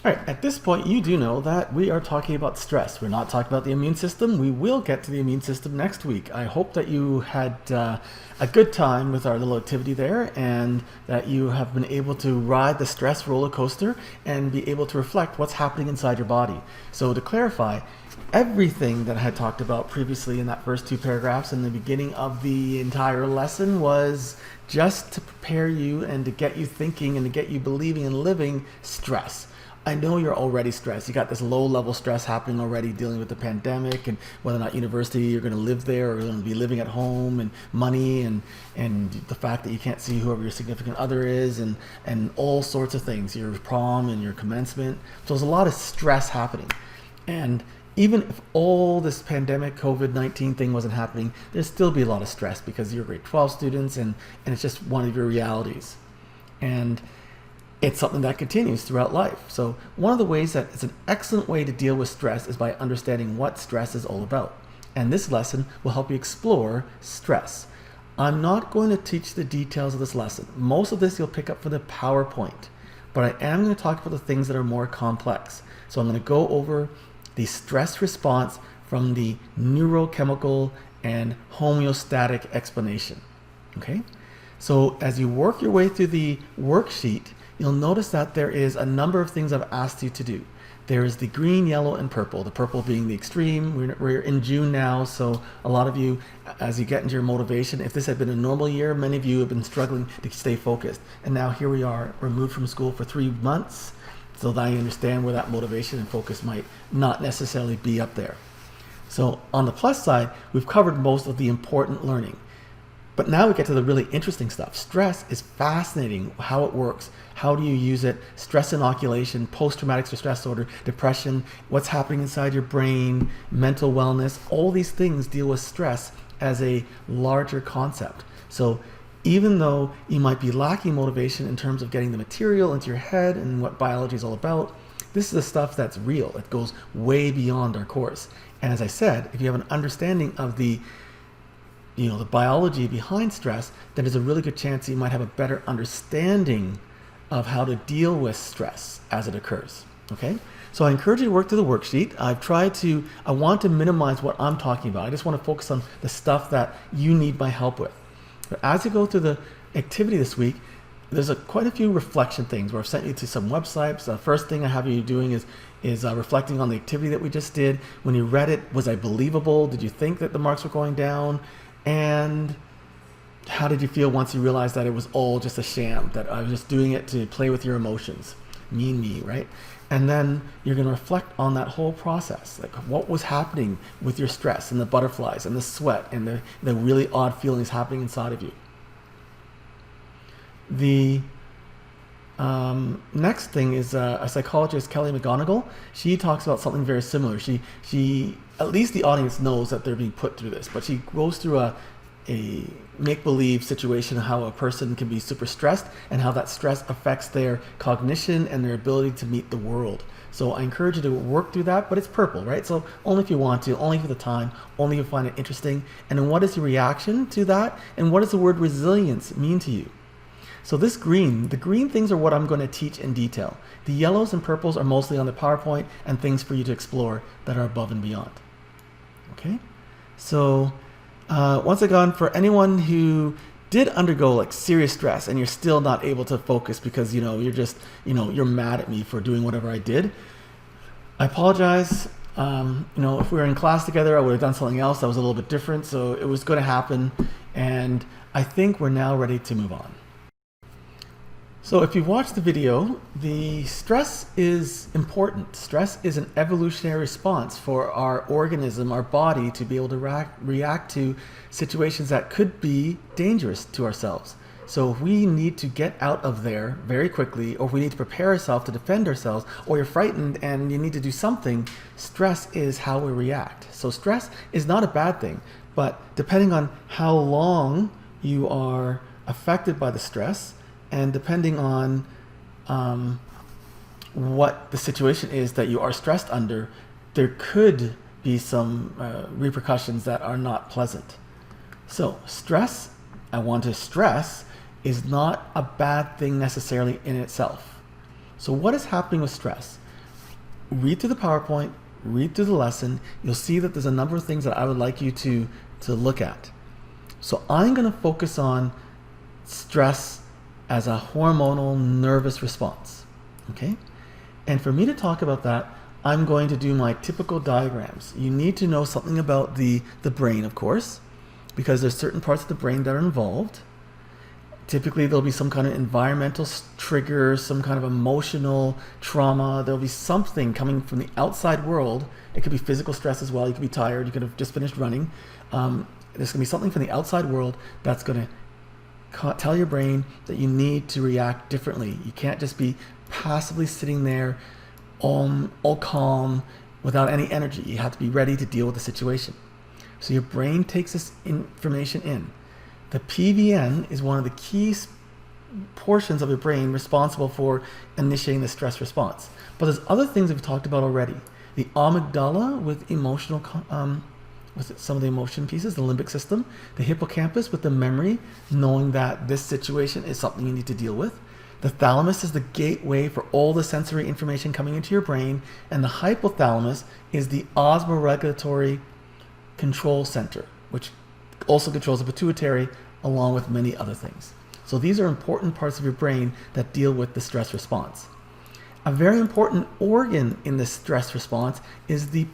All right, at this point, you do know that we are talking about stress. We're not talking about the immune system. We will get to the immune system next week. I hope that you had a good time with our little activity there and that you have been able to ride the stress roller coaster and be able to reflect what's happening inside your body. So, to clarify, everything that I had talked about previously in that first two paragraphs in the beginning of the entire lesson was just to prepare you and to get you thinking and to get you believing and living stress. I know you're already stressed. You got this low level stress happening already dealing with the pandemic and whether or not university you're going to live there or you're going to be living at home and money and the fact that you can't see whoever your significant other is and all sorts of things, your prom and your commencement. So there's a lot of stress happening. And even if all this pandemic COVID-19 thing wasn't happening, there'd still be a lot of stress because you're grade 12 students and it's just one of your realities. And it's something that continues throughout life. So one of the ways that it's an excellent way to deal with stress is by understanding what stress is all about. And this lesson will help you explore stress. I'm not going to teach the details of this lesson. Most of this you'll pick up from the PowerPoint, but I am going to talk about the things that are more complex. So I'm going to go over the stress response from the neurochemical and homeostatic explanation. Okay? So as you work your way through the worksheet, you'll notice that there is a number of things I've asked you to do. There is the green, yellow, and purple, the purple being the extreme. We're in June now, so a lot of you, as you get into your motivation, if this had been a normal year, many of you have been struggling to stay focused. And now here we are, removed from school for 3 months, so that I understand where that motivation and focus might not necessarily be up there. So on the plus side, we've covered most of the important learning. But now we get to the really interesting stuff. Stress is fascinating, how it works. How do you use it? Stress inoculation, post-traumatic stress disorder, depression, what's happening inside your brain, mental wellness, all these things deal with stress as a larger concept. So even though you might be lacking motivation in terms of getting the material into your head and what biology is all about, this is the stuff that's real. It goes way beyond our course. And as I said, if you have an understanding of the biology behind stress, then there's a really good chance you might have a better understanding of how to deal with stress as it occurs. Okay? So I encourage you to work through the worksheet. I want to minimize what I'm talking about. I just want to focus on the stuff that you need my help with. But as you go through the activity this week, there's quite a few reflection things where I've sent you to some websites. The first thing I have you doing is reflecting on the activity that we just did. When you read it, was I believable? Did you think that the marks were going down? And how did you feel once you realized that it was all just a sham, that I was just doing it to play with your emotions? Me, right? And then you're going to reflect on that whole process, like what was happening with your stress and the butterflies and the sweat and the really odd feelings happening inside of you. The next thing is a psychologist, Kelly McGonigal. She talks about something very similar. She at least the audience knows that they're being put through this, but she goes through a make-believe situation of how a person can be super stressed and how that stress affects their cognition and their ability to meet the world. So I encourage you to work through that, but it's purple, right? So only if you want to, only for the time, only if you find it interesting. And then what is your reaction to that? And what does the word resilience mean to you? So the green things are what I'm going to teach in detail. The yellows and purples are mostly on the PowerPoint and things for you to explore that are above and beyond. Okay? So once again, for anyone who did undergo like serious stress and you're still not able to focus because you're mad at me for doing whatever I did, I apologize. If we were in class together, I would have done something else that was a little bit different. So it was going to happen, and I think we're now ready to move on. So if you've watched the video, the stress is important. Stress is an evolutionary response for our organism, our body, to be able to react to situations that could be dangerous to ourselves. So if we need to get out of there very quickly, or if we need to prepare ourselves to defend ourselves, or you're frightened and you need to do something, stress is how we react. So stress is not a bad thing, but depending on how long you are affected by the stress, and depending on what the situation is that you are stressed under, there could be some repercussions that are not pleasant. So stress, I want to stress, is not a bad thing necessarily in itself. So what is happening with stress? read through the PowerPoint, read through the lesson. You'll see that there's a number of things that I would like you to look at. So I'm going to focus on stress as a hormonal nervous response. Okay? And for me to talk about that, I'm going to do my typical diagrams. You need to know something about the brain, of course, because there's certain parts of the brain that are involved. Typically, there'll be some kind of environmental trigger, some kind of emotional trauma. There'll be something coming from the outside world. It could be physical stress as well. You could be tired. You could have just finished running. There's going to be something from the outside world that's going to tell your brain that you need to react differently. You can't just be passively sitting there all calm without any energy. You have to be ready to deal with the situation. So your brain takes this information in. The PVN is one of the key portions of your brain responsible for initiating the stress response. But there's other things we've talked about already. The amygdala with emotional, with some of the emotion pieces, the limbic system, the hippocampus with the memory, knowing that this situation is something you need to deal with. The thalamus is the gateway for all the sensory information coming into your brain, and the hypothalamus is the osmoregulatory control center, which also controls the pituitary along with many other things. So these are important parts of your brain that deal with the stress response. A very important organ in the stress response is the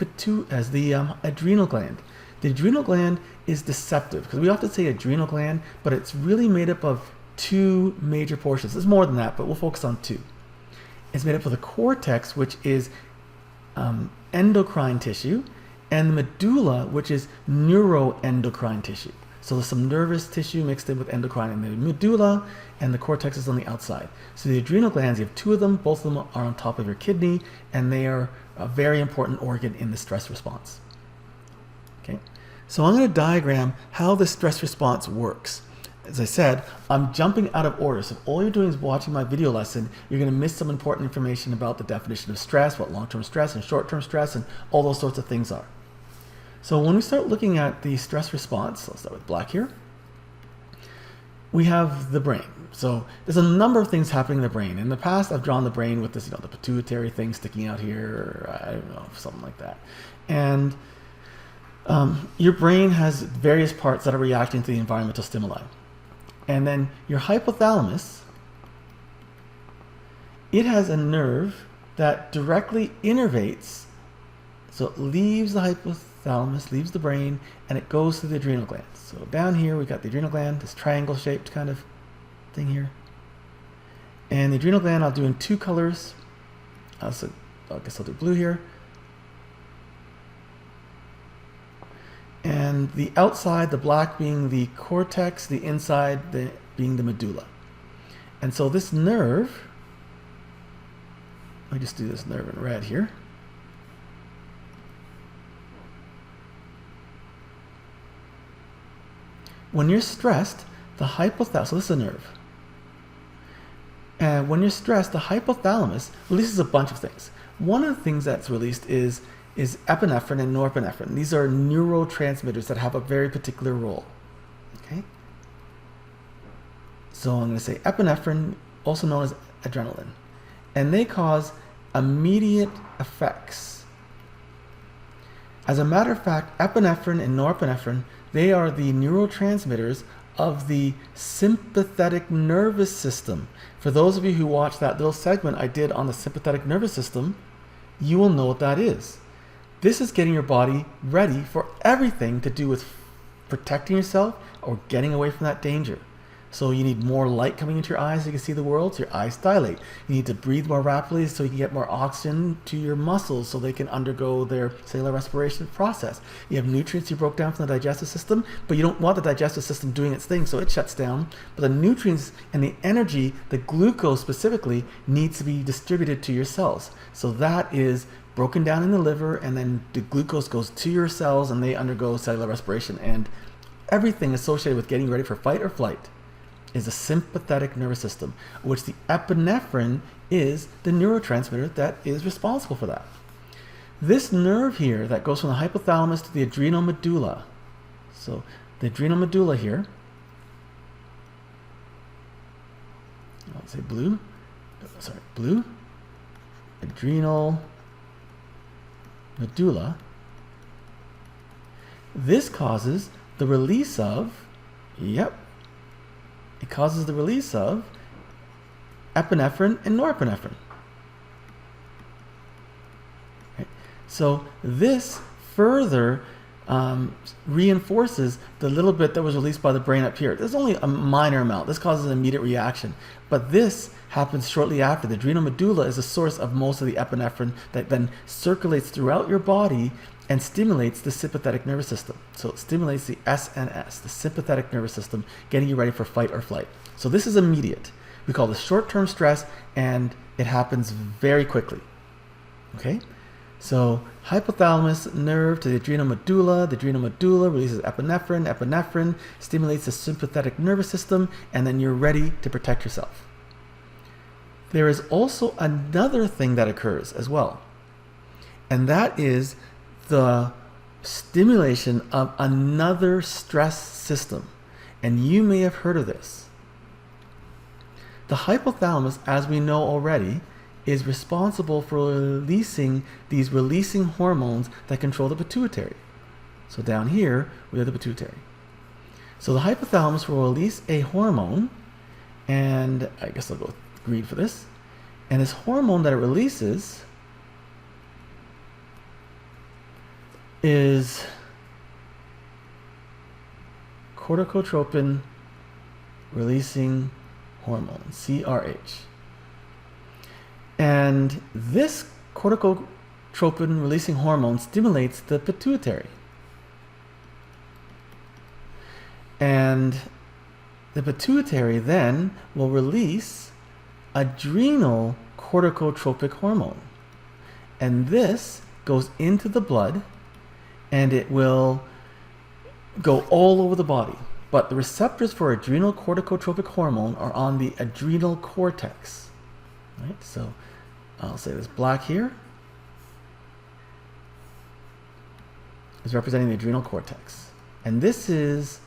adrenal gland. The adrenal gland is deceptive because we often say adrenal gland, but it's really made up of two major portions. There's more than that, but we'll focus on two. It's made up of the cortex, which is endocrine tissue, and the medulla, which is neuroendocrine tissue. So there's some nervous tissue mixed in with endocrine in the medulla, and the cortex is on the outside. So the adrenal glands, you have two of them, both of them are on top of your kidney, and they are a very important organ in the stress response. Okay, so I'm going to diagram how the stress response works. As I said, I'm jumping out of order. So if all you're doing is watching my video lesson, you're going to miss some important information about the definition of stress, what long-term stress and short-term stress and all those sorts of things are. So when we start looking at the stress response, let's start with black here. We have the brain. So there's a number of things happening in the brain. In the past, I've drawn the brain with this, the pituitary thing sticking out here, or I don't know, something like that. And your brain has various parts that are reacting to the environmental stimuli. And then your hypothalamus, it has a nerve that directly innervates, so it leaves the hypothalamus, leaves the brain, and it goes to the adrenal glands. So down here we got the adrenal gland, this triangle shaped kind of thing here. And the adrenal gland I'll do in two colors. So I guess I'll do blue here. And the outside, the black being the cortex, the inside being the medulla. And so this nerve, let me just do this nerve in red here. When you're stressed, the hypothalamus, so this is a nerve. And when you're stressed, the hypothalamus releases a bunch of things. One of the things that's released is epinephrine and norepinephrine. These are neurotransmitters that have a very particular role. Okay? So I'm going to say epinephrine, also known as adrenaline. And they cause immediate effects. As a matter of fact, epinephrine and norepinephrine, they are the neurotransmitters of the sympathetic nervous system. For those of you who watched that little segment I did on the sympathetic nervous system, you will know what that is. This is getting your body ready for everything to do with protecting yourself or getting away from that danger. So you need more light coming into your eyes so you can see the world, so your eyes dilate. You need to breathe more rapidly so you can get more oxygen to your muscles so they can undergo their cellular respiration process. You have nutrients you broke down from the digestive system, but you don't want the digestive system doing its thing, so it shuts down. But the nutrients and the energy, the glucose specifically, needs to be distributed to your cells. So that is broken down in the liver, and then the glucose goes to your cells and they undergo cellular respiration. And everything associated with getting ready for fight or flight is the sympathetic nervous system, which the epinephrine is the neurotransmitter that is responsible for that. This nerve here that goes from the hypothalamus to the adrenal medulla, so the adrenal medulla here, I'll say blue, adrenal medulla, this causes the release of, it causes the release of epinephrine and norepinephrine. Right? So this further reinforces the little bit that was released by the brain up here. There's only a minor amount. This causes an immediate reaction. But this happens shortly after. The adrenal medulla is the source of most of the epinephrine that then circulates throughout your body and stimulates the sympathetic nervous system. So it stimulates the SNS, the sympathetic nervous system, getting you ready for fight or flight. So this is immediate. We call this short-term stress, and it happens very quickly. Okay? So hypothalamus nerve to the adrenal medulla. The adrenal medulla releases epinephrine. Epinephrine stimulates the sympathetic nervous system, and then you're ready to protect yourself. There is also another thing that occurs as well, and that is the stimulation of another stress system. And you may have heard of this. The hypothalamus, as we know already, is responsible for releasing these releasing hormones that control the pituitary. So down here, we have the pituitary. So the hypothalamus will release a hormone, and I guess I'll go with green for this. And this hormone that it releases is corticotropin releasing hormone, CRH. And this corticotropin releasing hormone stimulates the pituitary. And the pituitary then will release adrenal corticotropic hormone. And this goes into the blood, and it will go all over the body. But the receptors for adrenal corticotropic hormone are on the adrenal cortex. Right? So I'll say this black here is representing the adrenal cortex. And this is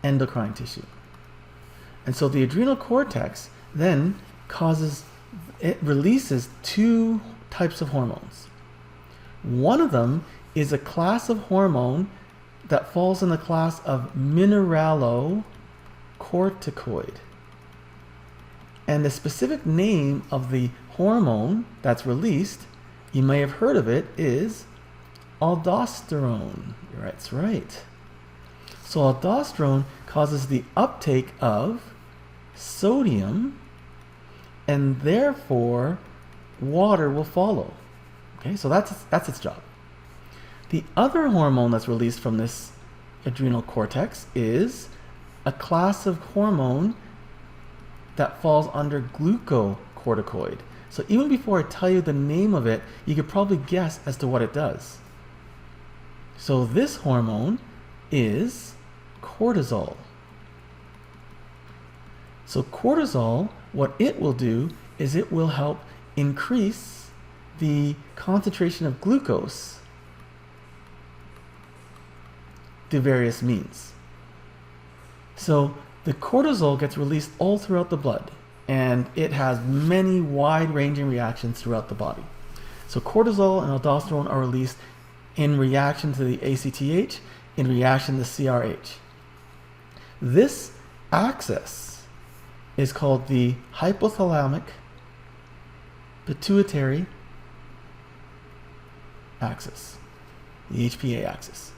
endocrine tissue. And so the adrenal cortex then it releases two types of hormones. One of them is a class of hormone that falls in the class of mineralocorticoid. And the specific name of the hormone that's released, you may have heard of it, is aldosterone. That's right. So aldosterone causes the uptake of sodium, and therefore water will follow. Okay, so that's its job. The other hormone that's released from this adrenal cortex is a class of hormone that falls under glucocorticoid. So even before I tell you the name of it, you could probably guess as to what it does. So this hormone is cortisol. So cortisol, what it will do is it will help increase the concentration of glucose through various means. So the cortisol gets released all throughout the blood, and it has many wide-ranging reactions throughout the body. So cortisol and aldosterone are released in reaction to the ACTH, in reaction to CRH. This axis is called the hypothalamic pituitary axis, the HPA axis.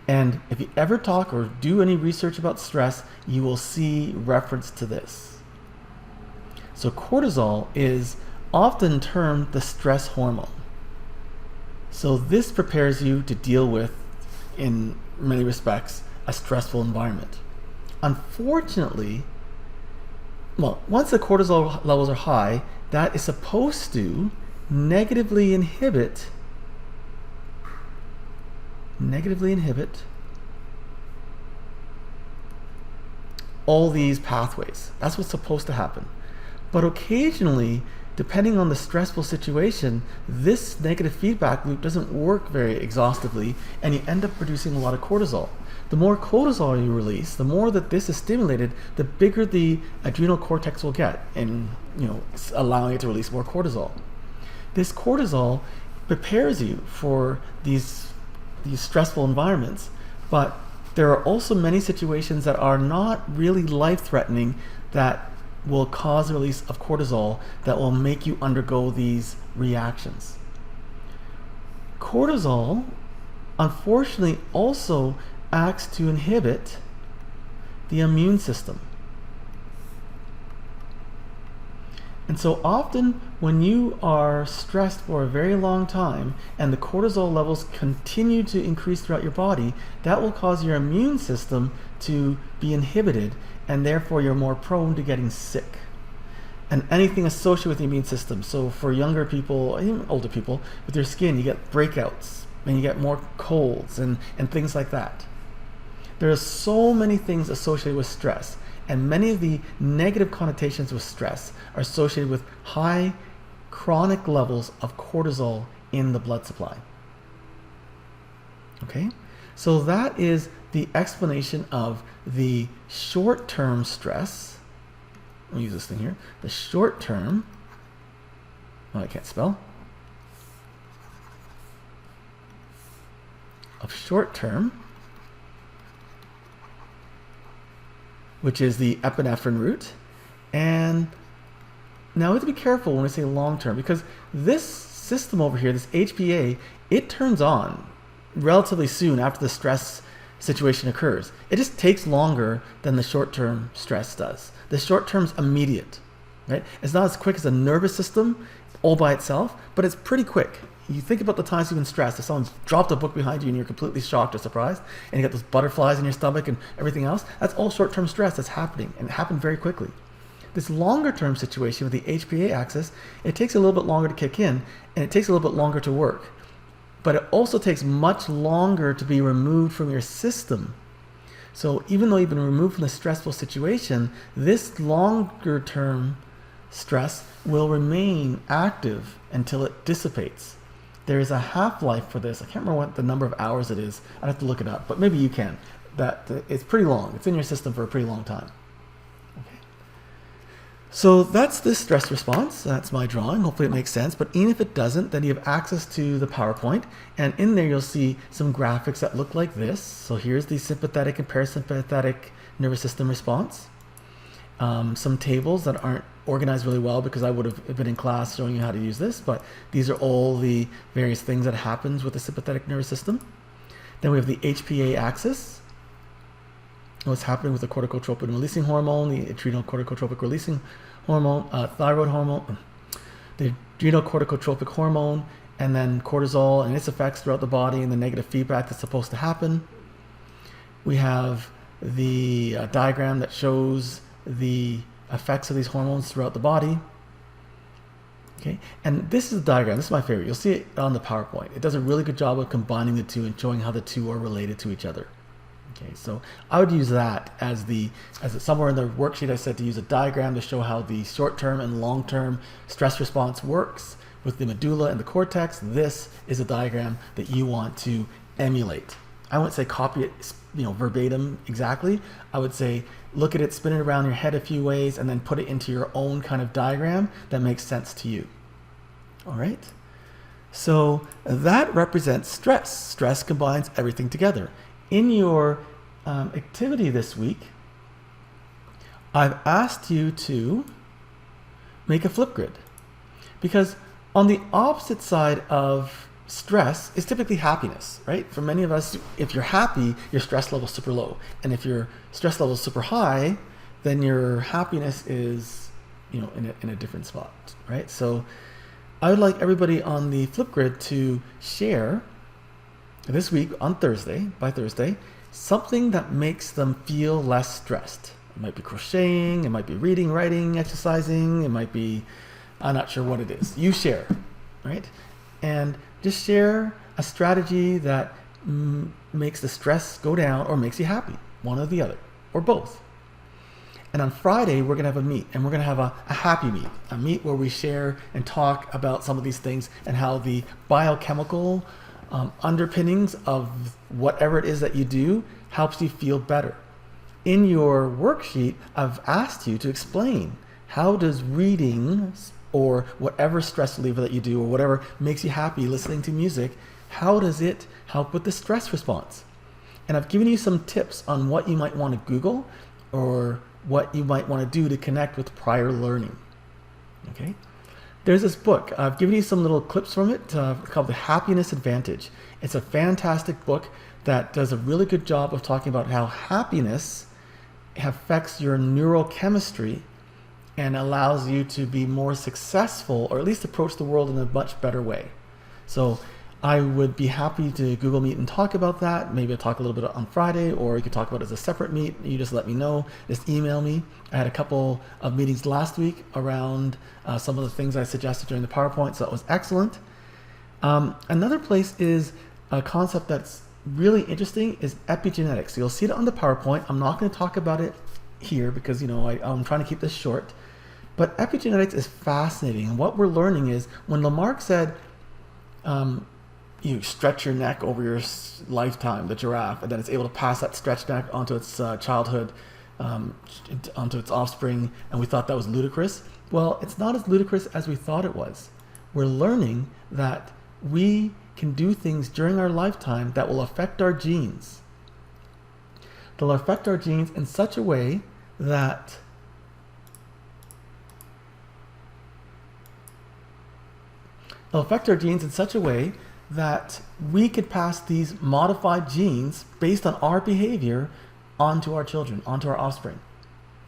And if you ever talk or do any research about stress, you will see reference to this. So cortisol is often termed the stress hormone. So this prepares you to deal with, in many respects, a stressful environment. Unfortunately, once the cortisol levels are high, that is supposed to negatively inhibit all these pathways. That's what's supposed to happen. But occasionally, depending on the stressful situation, this negative feedback loop doesn't work very exhaustively, and you end up producing a lot of cortisol. The more cortisol you release, the more that this is stimulated, the bigger the adrenal cortex will get, and allowing it to release more cortisol. This cortisol prepares you for these stressful environments, but there are also many situations that are not really life-threatening that will cause the release of cortisol that will make you undergo these reactions. Cortisol, unfortunately, also acts to inhibit the immune system. And so often when you are stressed for a very long time and the cortisol levels continue to increase throughout your body, that will cause your immune system to be inhibited, and therefore you're more prone to getting sick. And anything associated with the immune system, so for younger people, even older people, with your skin, you get breakouts and you get more colds and things like that. There are so many things associated with stress, and many of the negative connotations with stress are associated with high chronic levels of cortisol in the blood supply. Okay, so that is the explanation of the short-term stress. Let me use this thing here. The short-term, oh, I can't spell. Of short-term, which is the epinephrine root. And now we have to be careful when we say long-term, because this system over here, this HPA, it turns on relatively soon after the stress situation occurs. It just takes longer than the short-term stress does. The short-term's immediate, right? It's not as quick as a nervous system all by itself, but it's pretty quick. You think about the times you've been stressed. If someone's dropped a book behind you and you're completely shocked or surprised, and you get those butterflies in your stomach and everything else, that's all short-term stress that's happening, and it happened very quickly. This longer-term situation with the HPA axis, it takes a little bit longer to kick in, and it takes a little bit longer to work. But it also takes much longer to be removed from your system. So even though you've been removed from the stressful situation, this longer-term stress will remain active until it dissipates. There is a half-life for this. I can't remember what the number of hours it is. I'd have to look it up, but maybe you can. It's pretty long. It's in your system for a pretty long time. Okay. So that's this stress response. That's my drawing. Hopefully it makes sense. But even if it doesn't, then you have access to the PowerPoint. And in there you'll see some graphics that look like this. So here's the sympathetic and parasympathetic nervous system response. Some tables that aren't organized really well because I would have been in class showing you how to use this, but these are all the various things that happens with the sympathetic nervous system. Then we have the HPA axis, what's happening with the corticotropin releasing hormone, the adrenocorticotropic releasing hormone, thyroid hormone, the adrenocorticotropic hormone, and then cortisol and its effects throughout the body and the negative feedback that's supposed to happen. We have the diagram that shows the effects of these hormones throughout the body. Okay, and this is the diagram. This is my favorite. You'll see it on the PowerPoint. It does a really good job of combining the two and showing how the two are related to each other. Okay, so I would use that as somewhere in the worksheet I said to use a diagram to show how the short-term and long-term stress response works with the medulla and the cortex. This is a diagram that you want to emulate. I wouldn't say copy it, verbatim exactly. I would say look at it, spin it around your head a few ways, and then put it into your own kind of diagram that makes sense to you. All right? So that represents stress. Stress combines everything together. In your activity this week, I've asked you to make a flip grid, because on the opposite side of stress is typically happiness, right? For many of us, if you're happy, your stress level is super low. And if your stress level is super high, then your happiness is, in a different spot, right? So I would like everybody on the flip grid to share this week on by Thursday, something that makes them feel less stressed. It might be crocheting, it might be reading, writing, exercising, it might be, I'm not sure what it is. You share, right? And just share a strategy that makes the stress go down or makes you happy, one or the other, or both. And on Friday, we're going to have a meet, and we're going to have a happy meet, a meet where we share and talk about some of these things and how the biochemical underpinnings of whatever it is that you do helps you feel better. In your worksheet, I've asked you to explain, how does reading or whatever stress reliever that you do, or whatever makes you happy, listening to music, how does it help with the stress response? And I've given you some tips on what you might want to Google or what you might want to do to connect with prior learning. Okay? There's this book. I've given you some little clips from it called The Happiness Advantage. It's a fantastic book that does a really good job of talking about how happiness affects your neurochemistry and allows you to be more successful, or at least approach the world in a much better way. So I would be happy to Google Meet and talk about that. Maybe I'll talk a little bit on Friday, or you could talk about it as a separate meet. You just let me know. Just email me. I had a couple of meetings last week around some of the things I suggested during the PowerPoint, so that was excellent. Another place is a concept that's really interesting is epigenetics. You'll see it on the PowerPoint. I'm not going to talk about it here because, you know, I'm trying to keep this short. But epigenetics is fascinating. And what we're learning is when Lamarck said, you stretch your neck over your lifetime, the giraffe, and then it's able to pass that stretched neck onto its childhood, onto its offspring, and we thought that was ludicrous. Well, it's not as ludicrous as we thought it was. We're learning that we can do things during our lifetime that will affect our genes. They'll affect our genes in such a way that we could pass these modified genes based on our behavior onto our children, onto our offspring.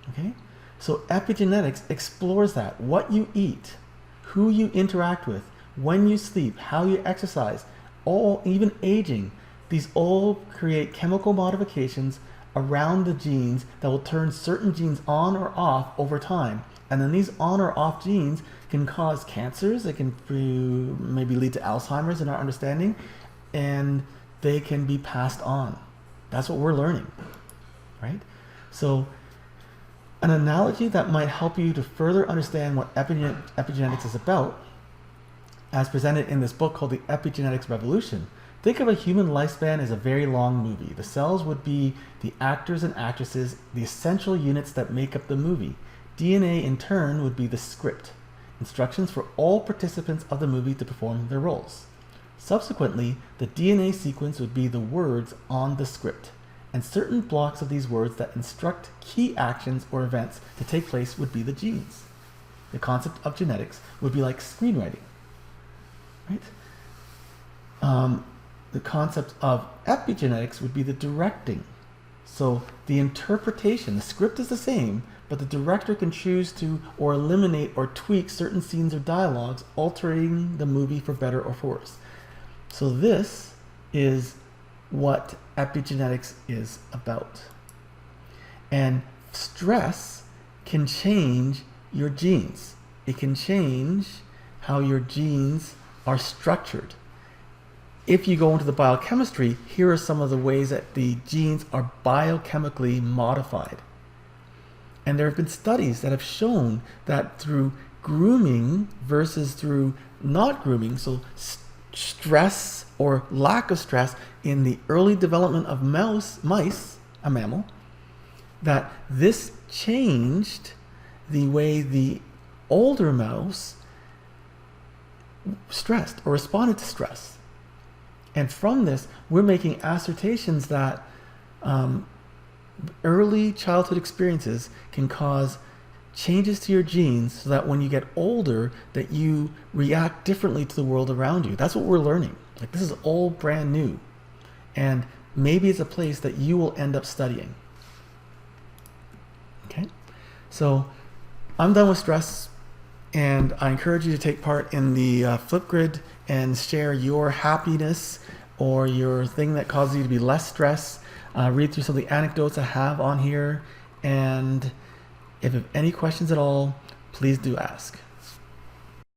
Okay? So epigenetics explores that. What you eat, who you interact with, when you sleep, how you exercise, all, even aging, these all create chemical modifications around the genes that will turn certain genes on or off over time. And then these on or off genes can cause cancers, they can maybe lead to Alzheimer's in our understanding, and they can be passed on. That's what we're learning, right? So an analogy that might help you to further understand what epigenetics is about, as presented in this book called The Epigenetics Revolution. Think of a human lifespan as a very long movie. The cells would be the actors and actresses, the essential units that make up the movie. DNA in turn would be the script, instructions for all participants of the movie to perform their roles. Subsequently, the DNA sequence would be the words on the script, and certain blocks of these words that instruct key actions or events to take place would be the genes. The concept of genetics would be like screenwriting, right? The concept of epigenetics would be the directing. So the interpretation, the script is the same, but the director can choose to or eliminate or tweak certain scenes or dialogues, altering the movie for better or for worse. So this is what epigenetics is about. And stress can change your genes. It can change how your genes are structured. If you go into the biochemistry, here are some of the ways that the genes are biochemically modified. And there have been studies that have shown that through grooming versus through not grooming, so stress or lack of stress in the early development of mice, a mammal, that this changed the way the older mouse stressed or responded to stress. And from this, we're making assertions that early childhood experiences can cause changes to your genes so that when you get older, that you react differently to the world around you. That's what we're learning. Like, this is all brand new. And maybe it's a place that you will end up studying. Okay? So I'm done with stress, and I encourage you to take part in the Flipgrid and share your happiness or your thing that causes you to be less stressed. Read through some of the anecdotes I have on here, and if you have any questions at all, please do ask.